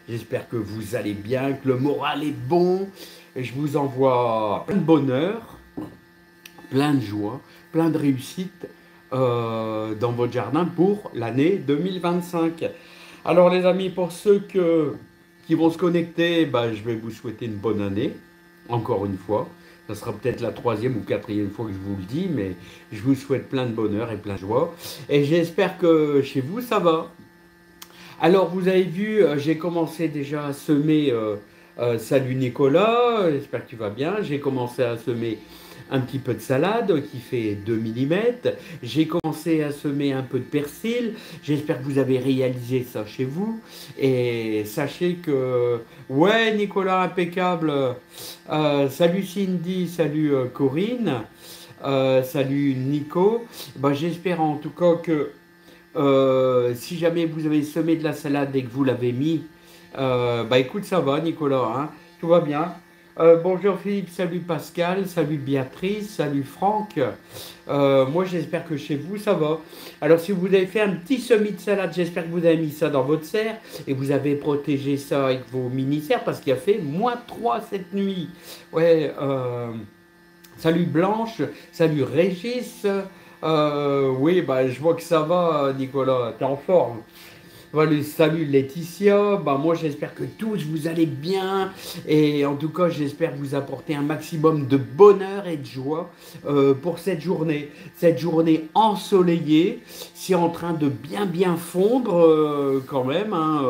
J'espère que vous allez bien, que le moral est bon. Et je vous envoie plein de bonheur, plein de joie, plein de réussite dans votre jardin pour l'année 2025. Alors les amis, pour ceux qui vont se connecter, bah, je vais vous souhaiter une bonne année, encore une fois. Ça sera peut-être la troisième ou quatrième fois que je vous le dis, mais je vous souhaite plein de bonheur et plein de joie. Et j'espère que chez vous, ça va. Alors, vous avez vu, j'ai commencé déjà à semer. Salut Nicolas, j'espère que tu vas bien. J'ai commencé à semer un petit peu de salade qui fait 2 millimètres. J'ai commencé à semer un peu de persil. J'espère que vous avez réalisé ça chez vous. Et sachez que, ouais, Nicolas, impeccable. Salut Cindy, salut Corinne, salut Nico. Bah, j'espère en tout cas que si jamais vous avez semé de la salade et que vous l'avez mis, bah écoute, ça va, Nicolas, hein, tout va bien. Bonjour Philippe, salut Pascal, salut Béatrice, salut Franck. Moi, j'espère que chez vous, ça va. Alors, si vous avez fait un petit semis de salade, j'espère que vous avez mis ça dans votre serre et vous avez protégé ça avec vos mini-serres parce qu'il a fait -3 cette nuit. Ouais, salut Blanche, salut Régis. Oui, bah, je vois que ça va, Nicolas, t'es en forme. Voilà, salut Laetitia, bah, moi j'espère que tous vous allez bien et en tout cas j'espère vous apporter un maximum de bonheur et de joie pour cette journée. Cette journée ensoleillée, c'est en train de bien fondre quand même, hein,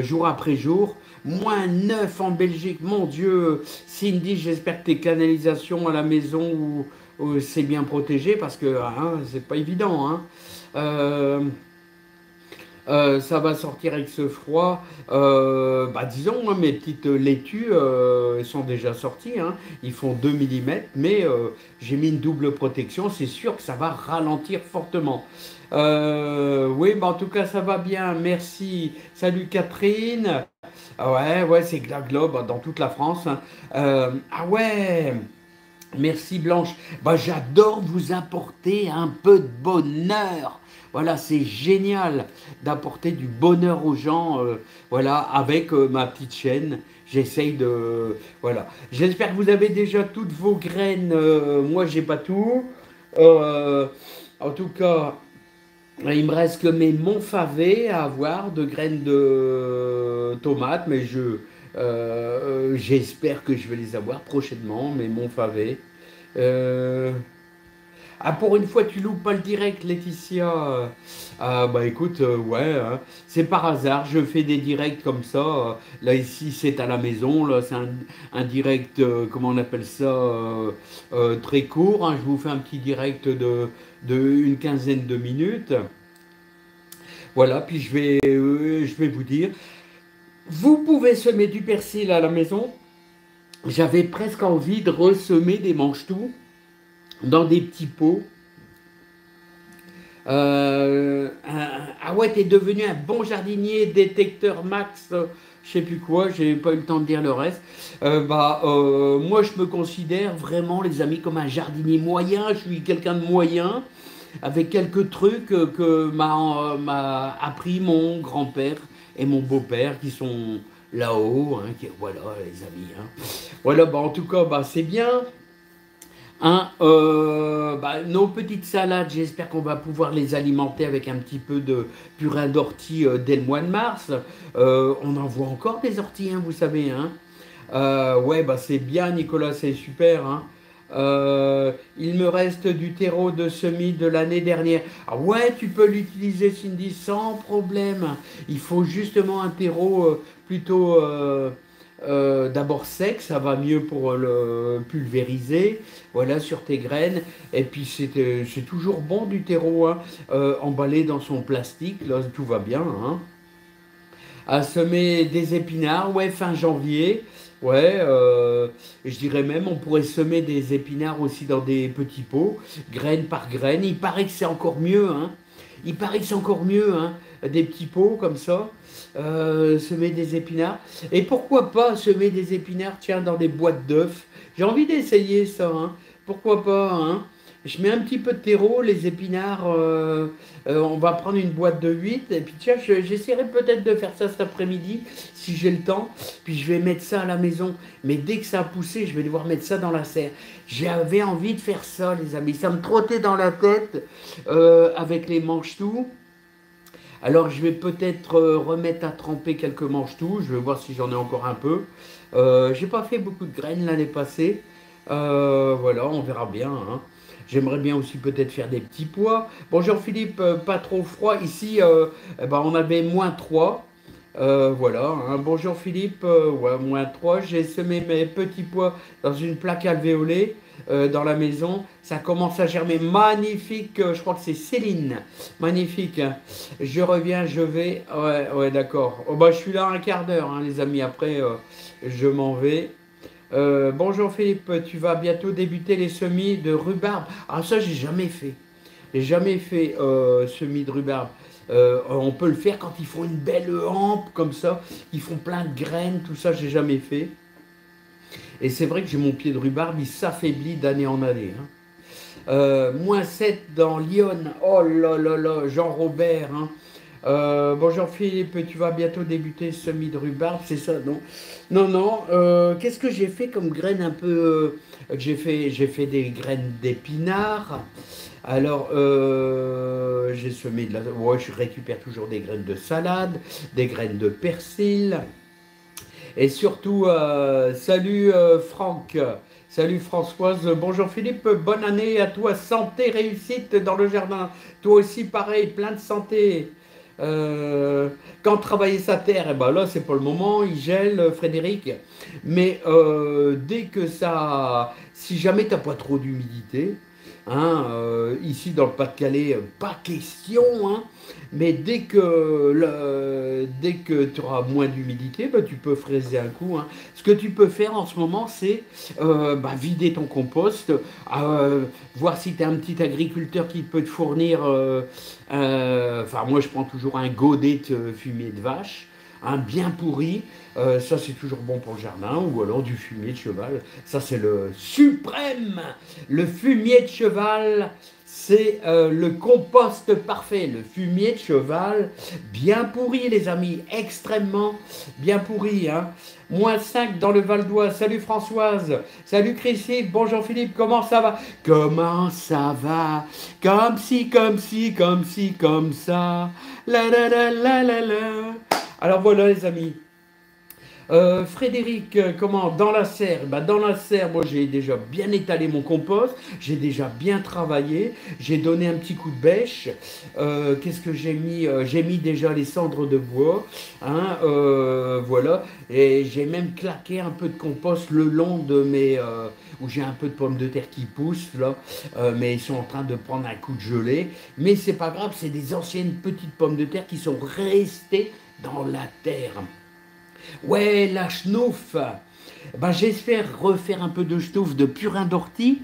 jour après jour. -9 en Belgique, mon Dieu. Cindy, j'espère que tes canalisations à la maison c'est bien protégé parce que hein, c'est pas évident. Hein. Euh, ça va sortir avec ce froid. Bah disons, hein, mes petites laitues sont déjà sorties. Hein. Ils font 2 millimètres, mais j'ai mis une double protection. C'est sûr que ça va ralentir fortement. Oui, bah en tout cas, ça va bien. Merci. Salut Catherine. Ah ouais, ouais, c'est Globe dans toute la France. Hein. Ah ouais. Merci Blanche. Bah, j'adore vous apporter un peu de bonheur. Voilà, c'est génial d'apporter du bonheur aux gens. Voilà, avec ma petite chaîne. J'essaye de. Voilà. J'espère que vous avez déjà toutes vos graines. Moi, j'ai pas tout. Euh, En tout cas, il me reste que mes monfavets à avoir de graines de tomates, mais j'espère que je vais les avoir prochainement, mes monfavets. Euh, Ah, pour une fois, tu loupes pas le direct, Laetitia. Ah, bah écoute, ouais, hein. C'est par hasard, je fais des directs comme ça. Là, ici, c'est à la maison. Là, c'est un direct, comment on appelle ça, très court. Hein. Je vous fais un petit direct de une quinzaine de minutes. Voilà, puis je vais vous dire, vous pouvez semer du persil à la maison. J'avais presque envie de ressemer des manches-tout dans des petits pots. Ah ouais, t'es devenu un bon jardinier, détecteur max, je sais plus quoi, j'ai pas eu le temps de dire le reste. Moi, je me considère vraiment, les amis, comme un jardinier moyen. Je suis quelqu'un de moyen, avec quelques trucs que m'a appris mon grand-père et mon beau-père qui sont là-haut. Hein, voilà, les amis. Hein. Voilà, bah, en tout cas, bah, c'est bien. Hein, bah, nos petites salades, j'espère qu'on va pouvoir les alimenter avec un petit peu de purin d'ortie dès le mois de mars. On en voit encore des orties, hein, vous savez. Hein. Ouais, bah c'est bien, Nicolas, c'est super. Hein. Il me reste du terreau de semis de l'année dernière. Ah ouais, tu peux l'utiliser, Cindy, sans problème. Il faut justement un terreau plutôt d'abord sec, ça va mieux pour le pulvériser, voilà, sur tes graines. Et puis c'est toujours bon du terreau, hein, emballé dans son plastique, là tout va bien. Hein. À semer des épinards, ouais, fin janvier. Ouais, je dirais même, on pourrait semer des épinards aussi dans des petits pots, graine par graine. Il paraît que c'est encore mieux, hein. Il paraît que c'est encore mieux, hein, des petits pots comme ça, semer des épinards. Et pourquoi pas semer des épinards, tiens, dans des boîtes d'œufs? J'ai envie d'essayer ça, hein. Pourquoi pas, hein? Je mets un petit peu de terreau, les épinards, on va prendre une boîte de 8 et puis tiens, j'essaierai peut-être de faire ça cet après-midi, si j'ai le temps, puis je vais mettre ça à la maison. Mais dès que ça a poussé, je vais devoir mettre ça dans la serre. J'avais envie de faire ça, les amis, ça me trottait dans la tête avec les manches-tout. Alors je vais peut-être remettre à tremper quelques manches-tout, je vais voir si j'en ai encore un peu. J'ai pas fait beaucoup de graines l'année passée. Voilà, on verra bien, hein. J'aimerais bien aussi peut-être faire des petits pois. Bonjour Philippe, pas trop froid. Ici, eh ben, on avait -3. Voilà, hein. Bonjour Philippe, ouais, -3. J'ai semé mes petits pois dans une plaque alvéolée dans la maison. Ça commence à germer. Magnifique, je crois que c'est Céline. Magnifique, hein. Je reviens, je vais. Ouais, ouais, d'accord. Oh, bah, je suis là un quart d'heure, hein, les amis. Après, je m'en vais. Bonjour Philippe, tu vas bientôt débuter les semis de rhubarbe. Ah ça j'ai jamais fait. J'ai jamais fait semis de rhubarbe. On peut le faire quand ils font une belle hampe comme ça, ils font plein de graines, tout ça j'ai jamais fait. Et c'est vrai que j'ai mon pied de rhubarbe, il s'affaiblit d'année en année, hein. -7 dans Lyon. Oh là là là, Jean-Robert, hein. Bonjour Philippe, tu vas bientôt débuter semis de rhubarbe, c'est ça? Non, non, non. Qu'est-ce que j'ai fait comme graines un peu j'ai fait des graines d'épinards. Alors, j'ai semé de la. Ouais, je récupère toujours des graines de salade, des graines de persil. Et surtout, salut Franck, salut Françoise, bonjour Philippe, bonne année à toi, santé, réussite dans le jardin. Toi aussi, pareil, plein de santé. Quand travailler sa terre, eh ben là, c'est pas le moment, il gèle, Frédéric. Mais dès que ça. Si jamais t'as pas trop d'humidité, hein, ici dans le Pas-de-Calais, pas question, hein, mais dès que tu auras moins d'humidité, bah, tu peux fraiser un coup, hein. Ce que tu peux faire en ce moment, c'est bah, vider ton compost, voir si tu as un petit agriculteur qui peut te fournir. Enfin, moi, je prends toujours un godet de fumier de vache, hein, bien pourri. Ça, c'est toujours bon pour le jardin, ou alors du fumier de cheval. Ça, c'est le suprême. Le fumier de cheval, c'est le compost parfait. Le fumier de cheval, bien pourri, les amis, extrêmement bien pourri, hein. -5 dans le Val d'Oise. Salut Françoise. Salut Chrissy. Bonjour Philippe. Comment ça va? Comment ça va? Comme si, comme si, comme si, comme ça. La la la la la la. Alors voilà les amis. Frédéric, comment? Dans la serre, bah, dans la serre, moi j'ai déjà bien étalé mon compost, j'ai déjà bien travaillé, j'ai donné un petit coup de bêche. Qu'est-ce que j'ai mis? J'ai mis déjà les cendres de bois, hein, voilà, et j'ai même claqué un peu de compost le long de mes... où j'ai un peu de pommes de terre qui poussent, là, mais ils sont en train de prendre un coup de gelée. Mais c'est pas grave, c'est des anciennes petites pommes de terre qui sont restées dans la terre. Ouais, la schnouf. Ben, j'espère refaire un peu de schnouf, de purin d'ortie.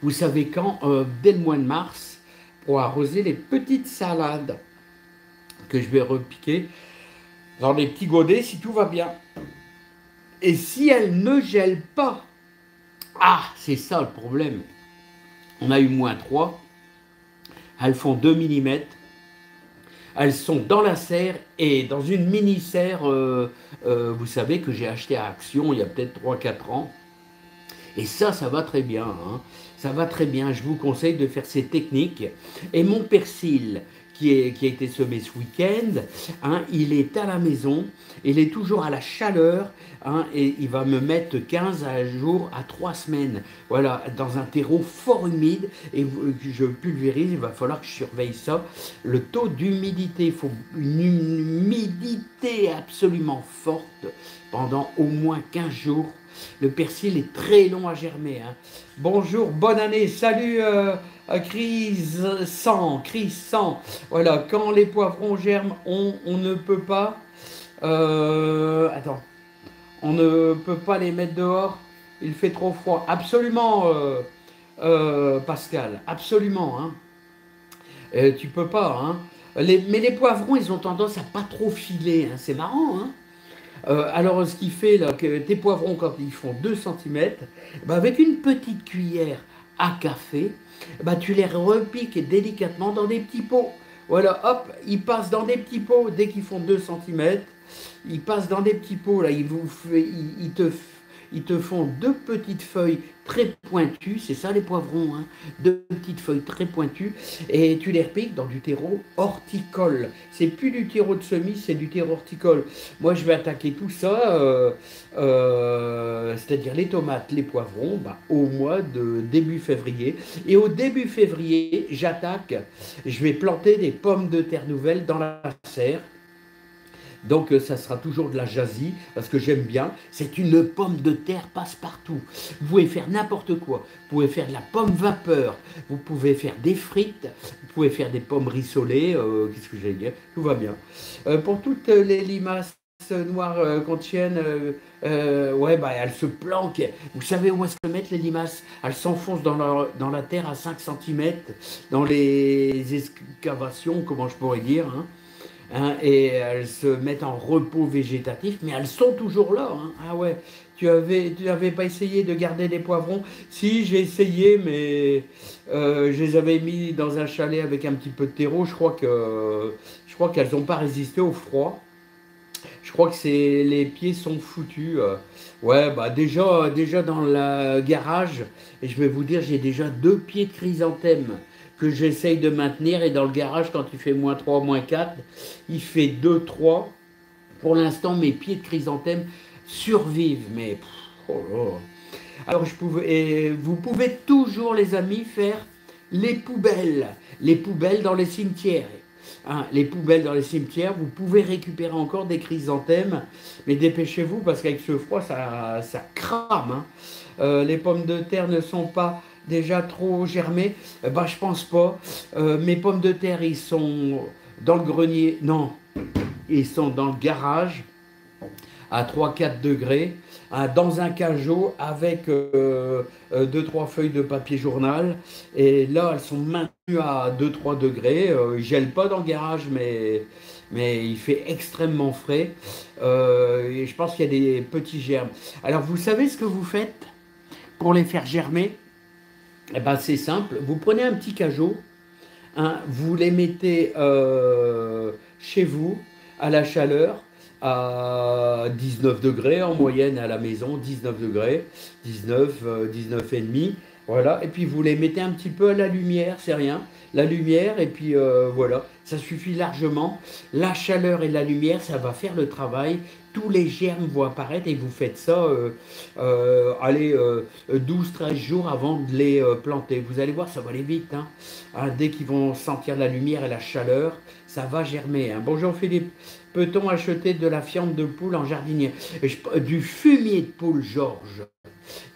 Vous savez quand? Dès le mois de mars, pour arroser les petites salades que je vais repiquer dans les petits godets si tout va bien. Et si elles ne gèlent pas, ah, c'est ça le problème. On a eu -3, elles font 2 mm. Elles sont dans la serre et dans une mini-serre, vous savez, que j'ai acheté à Action il y a peut-être 3 4 ans. Et ça va très bien, hein. Ça va très bien. Je vous conseille de faire ces techniques. Et mon persil, qui a été semé ce week-end, hein, il est à la maison. Il est toujours à la chaleur, hein, et il va me mettre 15 jours à 3 semaines. Voilà, dans un terreau fort humide. Et je pulvérise, il va falloir que je surveille ça. Le taux d'humidité, il faut une humidité absolument forte pendant au moins 15 jours. Le persil est très long à germer, hein. Bonjour, bonne année, salut Chris 100. Voilà, quand les poivrons germent, on ne peut pas... attends, on ne peut pas les mettre dehors, il fait trop froid. Absolument, Pascal, absolument, hein. Tu peux pas, hein. Mais les poivrons, ils ont tendance à pas trop filer, hein. C'est marrant, hein. Alors, ce qui fait là, que tes poivrons, quand ils font 2 cm, ben, avec une petite cuillère à café, bah, tu les repiques délicatement dans des petits pots. Voilà, hop, ils passent dans des petits pots dès qu'ils font 2 centimètres. Ils passent dans des petits pots, là, ils te font 2 petites feuilles très pointues, c'est ça les poivrons, hein, 2 petites feuilles très pointues, et tu les repiques dans du terreau horticole. C'est plus du terreau de semis, c'est du terreau horticole. Moi, je vais attaquer tout ça, c'est-à-dire les tomates, les poivrons, bah, au mois de début février. Et au début février, je vais planter des pommes de terre nouvelles dans la serre. Donc ça sera toujours de la jasie, parce que j'aime bien. C'est une pomme de terre passe-partout. Vous pouvez faire n'importe quoi. Vous pouvez faire de la pomme vapeur, vous pouvez faire des frites, vous pouvez faire des pommes rissolées, qu'est-ce que j'allais dire, tout va bien. Pour toutes les limaces noires qu'on tienne, ouais, bah, elles se planquent. Vous savez où elles se mettent les limaces? Elles s'enfoncent dans la terre à 5 centimètres, dans les excavations, comment je pourrais dire, hein. Hein, et elles se mettent en repos végétatif, mais elles sont toujours là, hein. Ah ouais, tu n'avais pas essayé de garder des poivrons? Si, j'ai essayé, mais je les avais mis dans un chalet avec un petit peu de terreau. Je crois qu'elles n'ont pas résisté au froid. Je crois que les pieds sont foutus. Ouais, bah déjà dans le garage, et je vais vous dire, j'ai déjà 2 pieds de chrysanthème que j'essaye de maintenir. Et dans le garage, quand il fait -3, -4, il fait 2, 3. Pour l'instant, mes pieds de chrysanthème survivent. Mais, oh là. Alors, et vous pouvez toujours, les amis, faire les poubelles. Les poubelles dans les cimetières. Hein, les poubelles dans les cimetières, vous pouvez récupérer encore des chrysanthèmes, mais dépêchez-vous parce qu'avec ce froid, ça crame, hein. Les pommes de terre ne sont pas déjà trop germées. Bah, je pense pas. Mes pommes de terre, ils sont dans le grenier. Non, ils sont dans le garage à 3, 4 degrés, hein, dans un cajot avec 2, 3 feuilles de papier journal. Et là, elles sont maintenues à 2, 3 degrés. Ils ne gèlent pas dans le garage, mais il fait extrêmement frais. Et je pense qu'il y a des petits germes. Alors, vous savez ce que vous faites pour les faire germer? Eh ben, c'est simple. Vous prenez un petit cajot, hein, vous les mettez chez vous à la chaleur, à 19 degrés en moyenne à la maison, 19 degrés, 19 et demi, voilà, et puis vous les mettez un petit peu à la lumière, c'est rien, la lumière, et puis voilà, ça suffit largement, la chaleur et la lumière, ça va faire le travail, tous les germes vont apparaître, et vous faites ça, allez, 12, 13 jours avant de les planter, vous allez voir, ça va aller vite, hein. Hein, dès qu'ils vont sentir la lumière et la chaleur, ça va germer, hein. Bonjour Philippe. Peut-on acheter de la fiente de poule en jardinier? Du fumier de poule, Georges.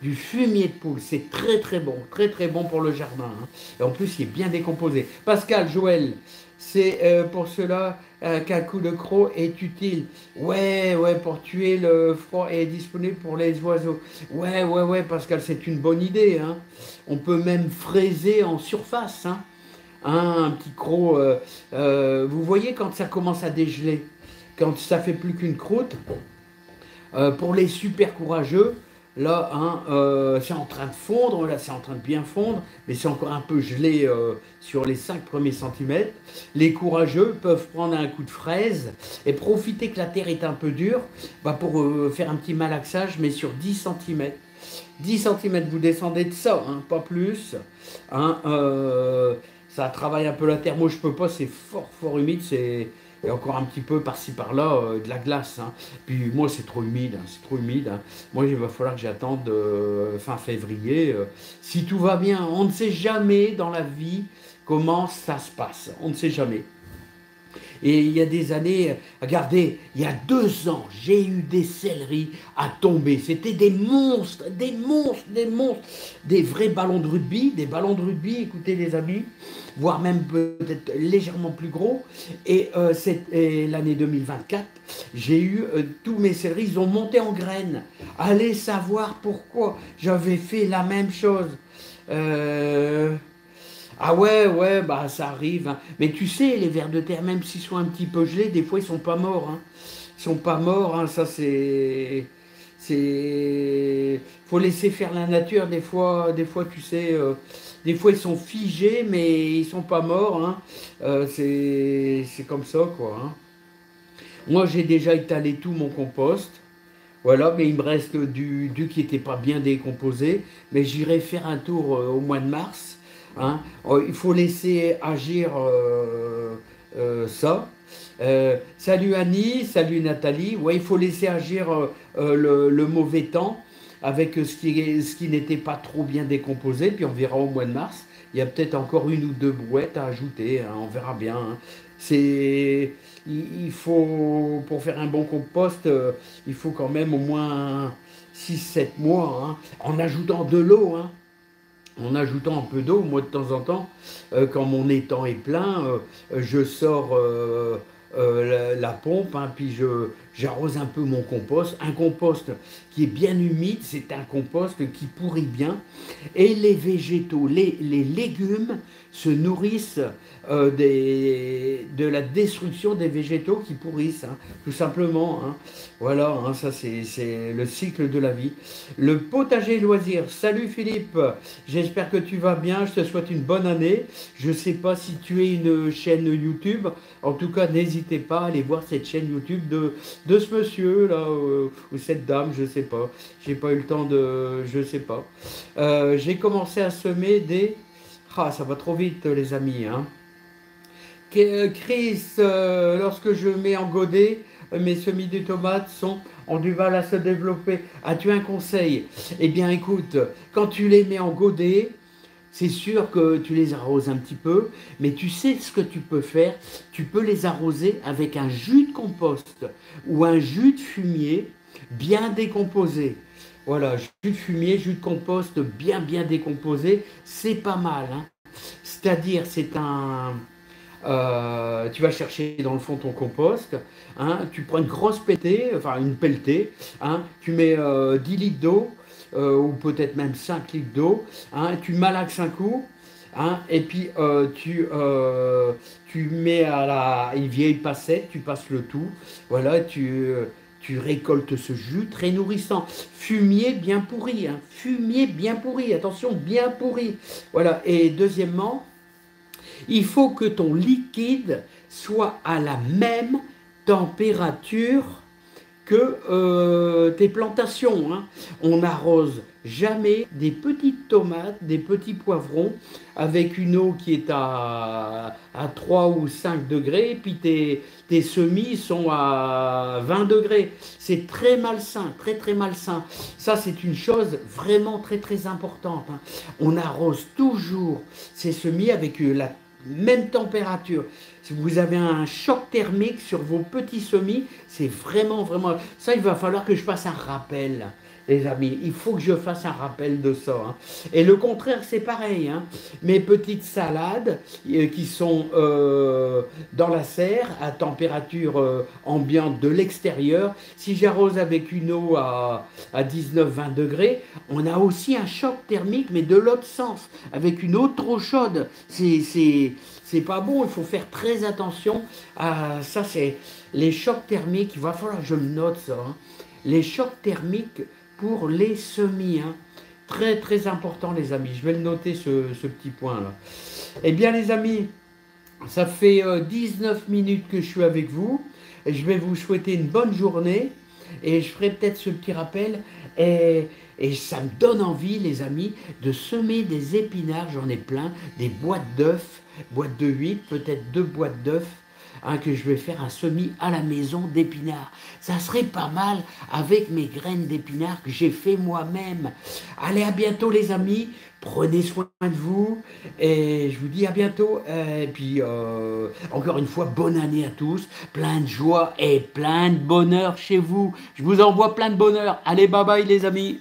Du fumier de poule, c'est très très bon pour le jardin, hein. Et en plus, il est bien décomposé. Pascal, Joël, c'est pour cela qu'un coup de croc est utile. Ouais, pour tuer le froid et est disponible pour les oiseaux. Ouais, Pascal, c'est une bonne idée, hein. On peut même fraiser en surface, hein. Hein, un petit croc, vous voyez quand ça commence à dégeler, quand ça fait plus qu'une croûte, pour les super courageux, là, hein, c'est en train de fondre, là c'est en train de bien fondre, mais c'est encore un peu gelé sur les 5 premiers centimètres. Les courageux peuvent prendre un coup de fraise et profiter que la terre est un peu dure, bah, pour faire un petit malaxage, mais sur 10 centimètres. 10 centimètres, vous descendez de ça, hein, pas plus. Hein, ça travaille un peu la terre. Moi, je peux pas, c'est fort humide. Il y a encore un petit peu par-ci par-là de la glace, hein. Puis moi, c'est trop humide, hein, c'est trop humide, hein. Moi, il va falloir que j'attende fin février. Si tout va bien, on ne sait jamais dans la vie comment ça se passe. On ne sait jamais. Et il y a des années, regardez, il y a 2 ans, j'ai eu des céleris à tomber. C'était des monstres, des vrais ballons de rugby, écoutez les amis, voire même peut-être légèrement plus gros. Et l'année 2024, j'ai eu tous mes céleris, ils ont monté en graines. Allez savoir pourquoi. J'avais fait la même chose. Ah ouais, bah ça arrive, hein. Mais tu sais, les vers de terre, même s'ils sont un petit peu gelés, des fois ils sont pas morts, hein. Ils sont pas morts, hein. Ça Faut laisser faire la nature. Des fois, tu sais, des fois ils sont figés, mais ils sont pas morts, hein. C'est comme ça, quoi, hein. Moi, j'ai déjà étalé tout mon compost. Voilà, mais il me reste du qui n'était pas bien décomposé. Mais j'irai faire un tour au mois de mars, hein. Il faut laisser agir ça. Salut Annie, salut Nathalie. Ouais, il faut laisser agir le mauvais temps avec ce qui n'était pas trop bien décomposé. Puis on verra au mois de mars. Il y a peut-être encore une ou deux brouettes à ajouter, hein, on verra bien, hein. C'est, il faut, pour faire un bon compost, il faut quand même au moins 6 7 mois, hein, en ajoutant de l'eau, hein, en ajoutant un peu d'eau, moi de temps en temps, quand mon étang est plein, je sors la pompe, hein, puis j'arrose un peu mon compost. Un compost qui est bien humide, c'est un compost qui pourrit bien. Et les végétaux, les légumes se nourrissent de la destruction des végétaux qui pourrissent, hein, tout simplement, hein. Voilà, hein, ça c'est le cycle de la vie. Le potager loisir. Salut Philippe, j'espère que tu vas bien, je te souhaite une bonne année. Je ne sais pas si tu es une chaîne YouTube, en tout cas n'hésitez pas à aller voir cette chaîne YouTube de ce monsieur là, ou cette dame, je ne sais pas. J'ai pas eu le temps de... je ne sais pas. J'ai commencé à semer des... Ah, ça va trop vite les amis, hein. Chris, lorsque je mets en godet, mes semis de tomates ont du mal à se développer. As-tu un conseil? Eh bien écoute, quand tu les mets en godet, c'est sûr que tu les arroses un petit peu, mais tu sais ce que tu peux faire. Tu peux les arroser avec un jus de compost ou un jus de fumier bien décomposé. Voilà, jus de fumier, jus de compost bien décomposé, c'est pas mal, hein. C'est-à-dire, tu vas chercher dans le fond ton compost, hein, tu prends une grosse pelletée, enfin une pelletée, hein, tu mets 10 litres d'eau, ou peut-être même 5 litres d'eau, hein, tu malaxes un coup, hein, et puis tu mets à une vieille passette, tu passes le tout, voilà, tu récoltes ce jus très nourrissant. Fumier bien pourri, hein, fumier bien pourri, attention, bien pourri. Voilà, et deuxièmement, il faut que ton liquide soit à la même température que tes plantations, hein. On n'arrose jamais des petites tomates, des petits poivrons avec une eau qui est à 3 ou 5 degrés, et puis tes semis sont à 20 degrés. C'est très malsain, très malsain. Ça, c'est une chose vraiment très importante, hein. On arrose toujours ces semis avec la même température. Si vous avez un choc thermique sur vos petits semis, c'est vraiment... Ça, il va falloir que je fasse un rappel, les amis. Il faut que je fasse un rappel de ça, hein. Et le contraire, c'est pareil, hein. Mes petites salades qui sont dans la serre, à température ambiante de l'extérieur, si j'arrose avec une eau à 19-20 degrés, on a aussi un choc thermique, mais de l'autre sens, avec une eau trop chaude. C'est pas bon, il faut faire très attention à ça. C'est les chocs thermiques, il va falloir que je le note ça, hein. Les chocs thermiques pour les semis, hein. Très important les amis, je vais le noter ce petit point là. Eh bien les amis, ça fait 19 minutes que je suis avec vous, et je vais vous souhaiter une bonne journée, et je ferai peut-être ce petit rappel, et ça me donne envie les amis de semer des épinards, j'en ai plein, des boîtes d'œufs, boîte de 8, peut-être 2 boîtes d'œufs, hein, que je vais faire un semis à la maison d'épinards. Ça serait pas mal avec mes graines d'épinards que j'ai fait moi-même. Allez, à bientôt les amis, prenez soin de vous, et je vous dis à bientôt. Et puis, encore une fois, bonne année à tous, plein de joie et plein de bonheur chez vous. Je vous envoie plein de bonheur. Allez, bye bye les amis.